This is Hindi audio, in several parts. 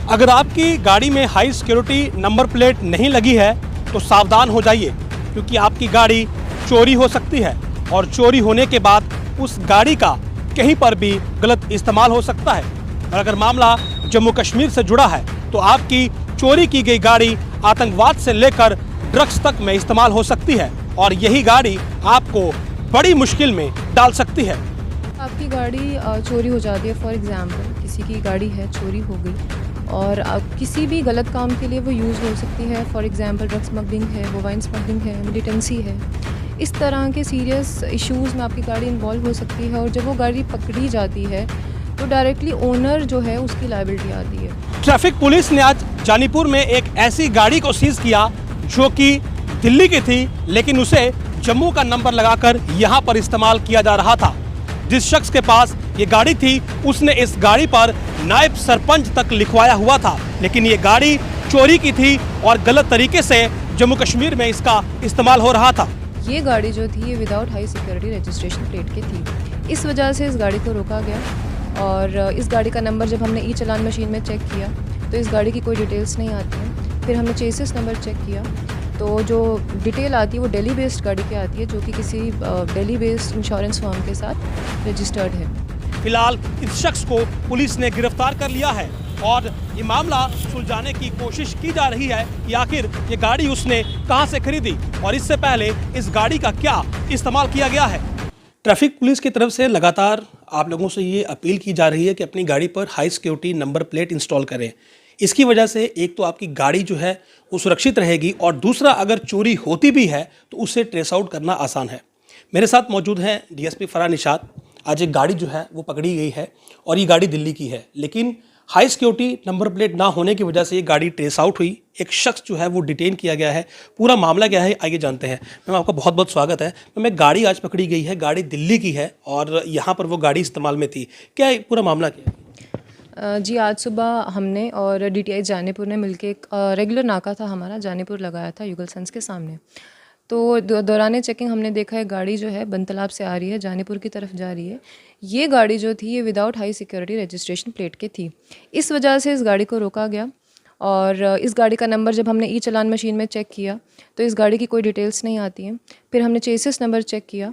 अगर आपकी गाड़ी में हाई सिक्योरिटी नंबर प्लेट नहीं लगी है तो सावधान हो जाइए, क्योंकि आपकी गाड़ी चोरी हो सकती है और चोरी होने के बाद उस गाड़ी का कहीं पर भी गलत इस्तेमाल हो सकता है। और अगर मामला जम्मू कश्मीर से जुड़ा है तो आपकी चोरी की गई गाड़ी आतंकवाद से लेकर ड्रग्स तक में इस्तेमाल हो सकती है और यही गाड़ी आपको बड़ी मुश्किल में डाल सकती है। आपकी गाड़ी चोरी हो जाती है, फॉर एग्ज़ाम्पल किसी की गाड़ी है चोरी हो गई और किसी भी गलत काम के लिए वो यूज़ हो सकती है। फॉर एग्ज़ाम्पल ड्रग स्मगलिंग है, मोबाइल स्मगलिंग है, मिलिटेंसी है। इस तरह के सीरियस इश्यूज़ में आपकी गाड़ी इन्वॉल्व हो सकती है और जब वो गाड़ी पकड़ी जाती है तो डायरेक्टली ओनर जो है उसकी लायबिलिटी आती है। ट्रैफिक पुलिस ने आज जानीपुर में एक ऐसी गाड़ी को सीज किया जो कि दिल्ली की थी, लेकिन उसे जम्मू का नंबर लगाकर यहाँ पर इस्तेमाल किया जा रहा था। जिस शख्स के पास ये गाड़ी थी उसने इस गाड़ी पर नायब सरपंच तक लिखवाया हुआ था, लेकिन ये गाड़ी चोरी की थी और गलत तरीके से जम्मू कश्मीर में इसका इस्तेमाल हो रहा था। ये गाड़ी जो थी ये without high security registration plate की थी। इस वजह से इस गाड़ी को रोका गया और इस गाड़ी का नंबर जब हमने ई चालान मशीन में चेक किया तो इस गाड़ी की कोई डिटेल्स नहीं आती हैं। फिर हमने चेसिस नंबर चेक किया तो जो डिटेल आती है वो दिल्ली बेस्ड गाड़ी की आती है, जो कि किसी दिल्ली बेस्ड इंश्योरेंस फर्म के साथ रजिस्टर्ड है। फिलहाल इस शख्स को पुलिस ने गिरफ्तार कर लिया है और ये मामला सुलझाने की कोशिश की जा रही है कि आखिर ये गाड़ी उसने कहां से खरीदी और इससे पहले इस गाड़ी का क्या इस्तेमाल किया गया है। ट्रैफिक पुलिस की तरफ से लगातार आप लोगों से ये अपील की जा रही है कि अपनी गाड़ी पर high security number plate install करें। इसकी वजह से एक तो आपकी गाड़ी जो है वो सुरक्षित रहेगी और दूसरा अगर चोरी होती भी है तो उसे ट्रेस आउट करना आसान है। मेरे साथ मौजूद हैं डीएसपी फरहान निशात। आज एक गाड़ी जो है वो पकड़ी गई है और ये गाड़ी दिल्ली की है, लेकिन हाई सिक्योरिटी नंबर प्लेट ना होने की वजह से ये गाड़ी ट्रेस आउट हुई। एक शख्स जो है वो डिटेन किया गया है। पूरा मामला क्या है आइए जानते हैं। मैम आपका बहुत बहुत स्वागत है। मैम गाड़ी आज पकड़ी गई है, गाड़ी दिल्ली की है और यहाँ पर वो गाड़ी इस्तेमाल में थी, क्या पूरा मामला क्या है? जी, आज सुबह हमने और डीटीआई जानीपुर ने मिलके एक रेगुलर नाका था हमारा जानीपुर लगाया था युगल सन्स के सामने। तो दौरान चेकिंग हमने देखा है गाड़ी जो है बनतलाब से आ रही है, जानीपुर की तरफ जा रही है। ये गाड़ी जो थी ये without high security registration plate की थी। इस वजह से इस गाड़ी को रोका गया और इस गाड़ी का नंबर जब हमने ई चालान मशीन में चेक किया तो इस गाड़ी की कोई डिटेल्स नहीं आती हैं। फिर हमने चेसिस नंबर चेक किया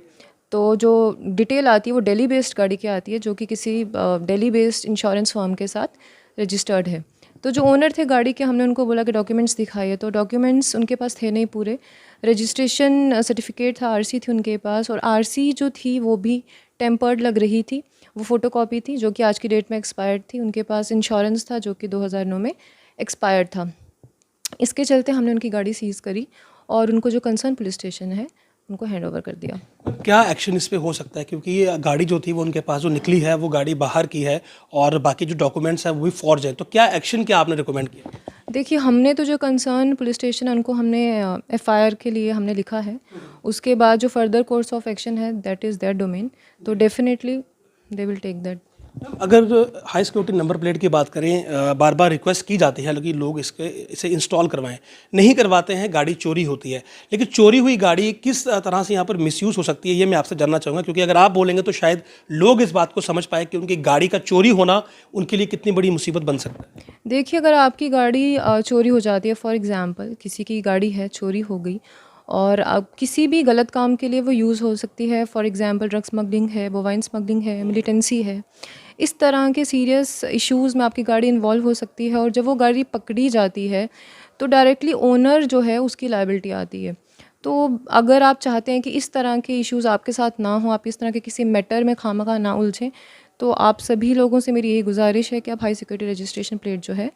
तो जो डिटेल आती है वो दिल्ली बेस्ड गाड़ी की आती है, जो कि किसी दिल्ली बेस्ड इंश्योरेंस फर्म के साथ रजिस्टर्ड है। तो जो ओनर थे गाड़ी के, हमने उनको बोला कि डॉक्यूमेंट्स दिखाइए, तो डॉक्यूमेंट्स उनके पास थे नहीं पूरे। रजिस्ट्रेशन सर्टिफिकेट था, आरसी थी उनके पास और आरसी जो थी वो भी टेम्पर्ड लग रही थी। वो फ़ोटोकॉपी थी जो कि आज की डेट में एक्सपायर्ड थी। उनके पास इंश्योरेंस था जो कि 2009 में एक्सपायर्ड था। इसके चलते हमने उनकी गाड़ी सीज़ करी और उनको जो कंसर्न पुलिस स्टेशन है उनको हैंड ओवर कर दिया। क्या एक्शन इस पे हो सकता है, क्योंकि ये गाड़ी जो थी वो उनके पास जो निकली है वो गाड़ी बाहर की है और बाकी जो डॉक्यूमेंट्स हैं वो भी फॉर्ज है, तो क्या एक्शन क्या आपने रिकमेंड किया? देखिए, हमने तो जो कंसर्न पुलिस स्टेशन है उनको हमने एफआईआर के लिए हमने लिखा है। उसके बाद जो फर्दर कोर्स ऑफ एक्शन है दैट इज़ देयर डोमेन, तो definitely they will take that. अगर हाई सिक्योरिटी नंबर प्लेट की बात करें, बार बार रिक्वेस्ट की जाती है कि लोग इसे इंस्टॉल करवाएं, नहीं करवाते हैं, गाड़ी चोरी होती है। लेकिन चोरी हुई गाड़ी किस तरह से यहाँ पर मिसयूज़ हो सकती है ये मैं आपसे जानना चाहूँगा, क्योंकि अगर आप बोलेंगे तो शायद लोग इस बात को समझ पाए कि उनकी गाड़ी का चोरी होना उनके लिए कितनी बड़ी मुसीबत बन सकता है। देखिए, अगर आपकी गाड़ी चोरी हो जाती है, फॉर एग्ज़ाम्पल किसी की गाड़ी है चोरी हो गई और अब किसी भी गलत काम के लिए वो यूज़ हो सकती है। फॉर एग्ज़ाम्पल ड्रग स्मगलिंग है, मोबाइल स्मगलिंग है, मिलिटेंसी है। इस तरह के सीरियस इश्यूज़ में आपकी गाड़ी इन्वॉल्व हो सकती है और जब वो गाड़ी पकड़ी जाती है तो डायरेक्टली ओनर जो है उसकी लायबिलिटी आती है। तो अगर आप चाहते हैं कि इस तरह के इश्यूज़ आपके साथ ना हो, आप इस तरह के किसी मैटर में खामखा ना उलझें, तो आप सभी लोगों से मेरी यही गुजारिश है कि आप हाई सिक्योरिटी रजिस्ट्रेशन प्लेट जो है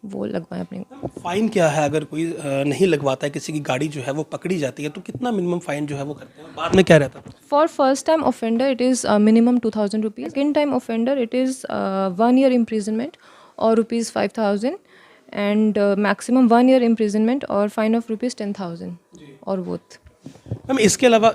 वो लगवाएं अपने। फ़ाइन क्या है अगर कोई नहीं लगवाता है, किसी की गाड़ी जो है वो पकड़ी जाती है, तो कितना मिनिमम फ़ाइन जो है वो करते हैं, बाद में क्या रहता है? For first time offender it is minimum 2000 rupees, second time offender it is 1 year imprisonment और ₹5000 एंड मैक्सिमम 1 ईयर इम्प्रिजनमेंट और फाइन ऑफ ₹10,000 और बोथ। मैम इसके अलावा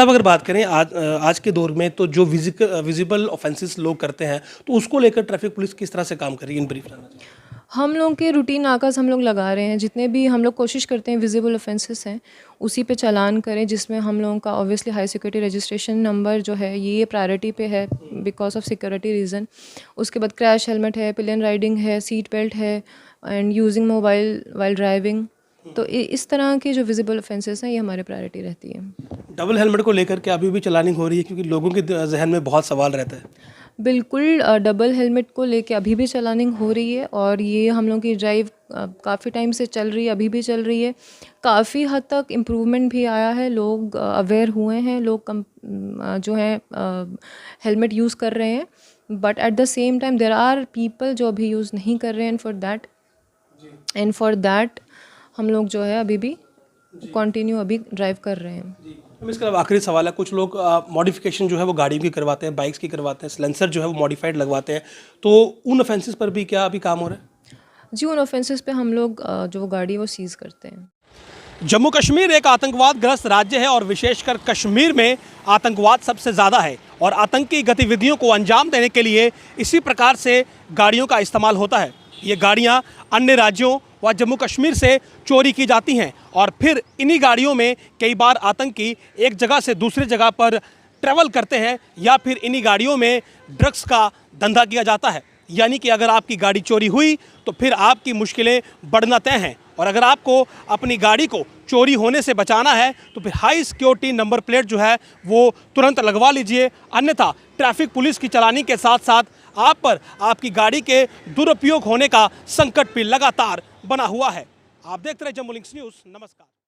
अगर बात करें आज के दौर में तो जो विजिबल ऑफेंसेस लोग करते हैं तो उसको लेकर ट्रैफिक पुलिस किस तरह से काम कर रही है, इन ब्रीफ जानना चाहिए। हम लोग के रूटीन नाकास हम लोग लगा रहे हैं, जितने भी हम लोग कोशिश करते हैं विजिबल ऑफेंसेस हैं उसी पे चालान करें, जिसमें हम लोगों का obviously high security registration number जो है ये प्रायोरिटी पे है बिकॉज ऑफ सिक्योरिटी रीज़न। उसके बाद क्रैश हेलमेट है, पिलियन राइडिंग है, सीट बेल्ट है and using mobile while driving. तो इस तरह के जो विजिबल ऑफेंसेस हैं ये हमारे प्रायोरिटी रहती है। डबल हेलमेट को लेकर के अभी भी चलानिंग हो रही है, क्योंकि लोगों के जहन में बहुत सवाल रहता है। बिल्कुल, डबल हेलमेट को लेके अभी भी चलानिंग हो रही है और ये हम लोग की ड्राइव काफ़ी टाइम से चल रही है, अभी भी चल रही है। काफ़ी हद तक इम्प्रूवमेंट भी आया है, लोग अवेयर हुए हैं, लोग जो हैं हेलमेट यूज़ कर रहे हैं, but at the same time there are people जो अभी यूज़ नहीं कर रहे हैं। एंड फॉर दैट हम लोग जो है अभी भी कंटिन्यू अभी ड्राइव कर रहे हैं। इसके अलावा आखिरी सवाल है, कुछ लोग मॉडिफिकेशन जो है वो गाड़ियों की करवाते हैं, बाइक्स की करवाते हैं, सिलेंसर जो है वो मॉडिफाइड लगवाते हैं, तो उन ऑफेंसेस पर भी क्या अभी काम हो रहा है? जी, उन ऑफेंसेस पे हम लोग जो वो गाड़ी वो सीज़ करते हैं। जम्मू कश्मीर एक आतंकवाद ग्रस्त राज्य है और विशेषकर कश्मीर में आतंकवाद सबसे ज़्यादा है और आतंकी गतिविधियों को अंजाम देने के लिए इसी प्रकार से गाड़ियों का इस्तेमाल होता है। ये गाड़ियाँ अन्य राज्यों व जम्मू कश्मीर से चोरी की जाती हैं और फिर इन्हीं गाड़ियों में कई बार आतंकी एक जगह से दूसरी जगह पर ट्रैवल करते हैं या फिर इन्हीं गाड़ियों में ड्रग्स का धंधा किया जाता है। यानी कि अगर आपकी गाड़ी चोरी हुई तो फिर आपकी मुश्किलें बढ़ना तय हैं और अगर आपको अपनी गाड़ी को चोरी होने से बचाना है तो फिर हाई सिक्योरिटी नंबर प्लेट जो है वो तुरंत लगवा लीजिए, अन्यथा ट्रैफिक पुलिस की चालानी के साथ साथ आप पर आपकी गाड़ी के दुरुपयोग होने का संकट भी लगातार बना हुआ है। आप देखते रहे जम्मू लिंक्स न्यूज़। नमस्कार।